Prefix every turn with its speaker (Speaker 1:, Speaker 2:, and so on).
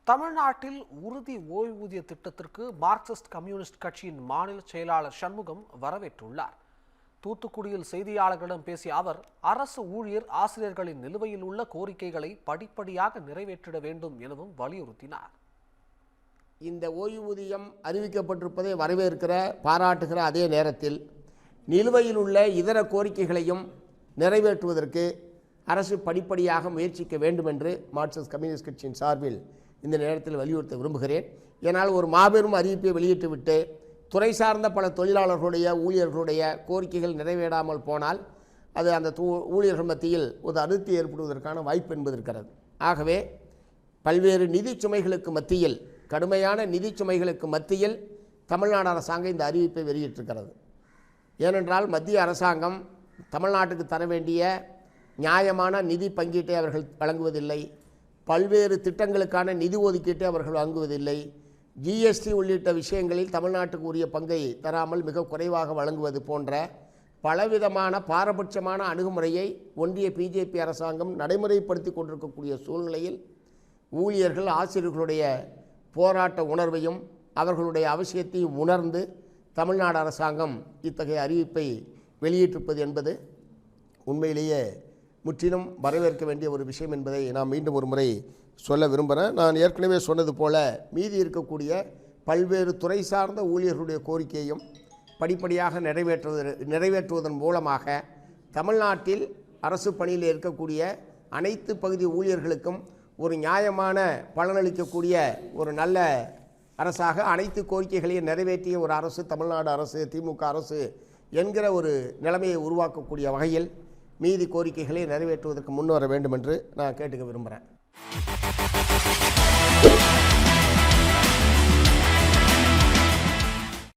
Speaker 1: தமிழ்நாட்டில் உறுதி ஓய்வூதிய திட்டத்திற்கு மார்க்சிஸ்ட் கம்யூனிஸ்ட் கட்சியின் மாநில செயலாளர் சண்முகம் வரவேற்றுள்ளார். தூத்துக்குடியில் செய்தியாளர்களிடம் பேசிய அவர், அரசு ஊழியர் ஆசிரியர்களின் நிலுவையில் உள்ள கோரிக்கைகளை படிப்படியாக நிறைவேற்றிட வேண்டும் எனவும் வலியுறுத்தினார்.
Speaker 2: இந்த ஓய்வூதியம் அறிவிக்கப்பட்டிருப்பதை வரவேற்கிற பாராட்டுகிற அதே நேரத்தில் நிலுவையில் உள்ள இதர கோரிக்கைகளையும் நிறைவேற்றுவதற்கு அரசு படிப்படியாக முயற்சிக்க வேண்டும் என்று மார்க்சிஸ்ட் கம்யூனிஸ்ட் கட்சியின் சார்பில் இந்த நேரத்தில் வலியுறுத்த விரும்புகிறேன். ஏனால் ஒரு மாபெரும் அறிவிப்பை வெளியிட்டுவிட்டு துறை சார்ந்த பல தொழிலாளர்களுடைய ஊழியர்களுடைய கோரிக்கைகள் நிறைவேறாமல் போனால் அது அந்த ஊழியர்கள் மத்தியில் ஒரு அதிருப்தி ஏற்படுவதற்கான வாய்ப்பு என்பது இருக்கிறது. ஆகவே பல்வேறு நிதி சுமைகளுக்கு மத்தியில், கடுமையான நிதி சுமைகளுக்கு மத்தியில் தமிழ்நாடு அரசாங்கம் இந்த அறிவிப்பை வெளியிட்டிருக்கிறது. ஏனென்றால் மத்திய அரசாங்கம் தமிழ்நாட்டுக்கு தர வேண்டிய நியாயமான நிதி பங்கீட்டை அவர்கள் வழங்குவதில்லை. பல்வேறு திட்டங்களுக்கான நிதி ஒதுக்கீட்டை அவர்கள் வழங்குவதில்லை. ஜிஎஸ்டி உள்ளிட்ட விஷயங்களில் தமிழ்நாட்டுக்கு உரிய பங்கை தராமல் மிக குறைவாக வழங்குவது போன்ற பலவிதமான பாரபட்சமான அணுகுமுறையை ஒன்றிய பிஜேபி அரசாங்கம் நடைமுறைப்படுத்தி கொண்டிருக்கக்கூடிய சூழ்நிலையில் ஊழியர்கள் ஆசிரியர்களுடைய போராட்ட உணர்வையும் அவர்களுடைய அவசியத்தையும் உணர்ந்து தமிழ்நாடு அரசாங்கம் இத்தகைய அறிவிப்பை வெளியிட்டிருப்பது என்பது உண்மையிலேயே முற்றிலும் வரவேற்க வேண்டிய ஒரு விஷயம் என்பதை நான் மீண்டும் ஒரு முறை சொல்ல விரும்புகிறேன். நான் ஏற்கனவே சொன்னது போல மீதி இருக்கக்கூடிய பல்வேறு துறை சார்ந்த ஊழியர்களுடைய கோரிக்கையும் படிப்படியாக நிறைவேற்றுவதன் மூலமாக தமிழ்நாட்டில் அரசு பணியில் இருக்கக்கூடிய அனைத்து பகுதி ஊழியர்களுக்கும் ஒரு நியாயமான பலனளிக்கக்கூடிய ஒரு நல்ல அரசாக அனைத்து கோரிக்கைகளையும் நிறைவேற்றிய ஒரு அரசு தமிழ்நாடு அரசு, திமுக அரசு என்கிற ஒரு நிலைமையை உருவாக்கக்கூடிய வகையில் மீதி கோரிக்கைகளை நிறைவேற்றுவதற்கு முன்வர வேண்டும் என்று நான் கேட்டுக்க விரும்புகிறேன்.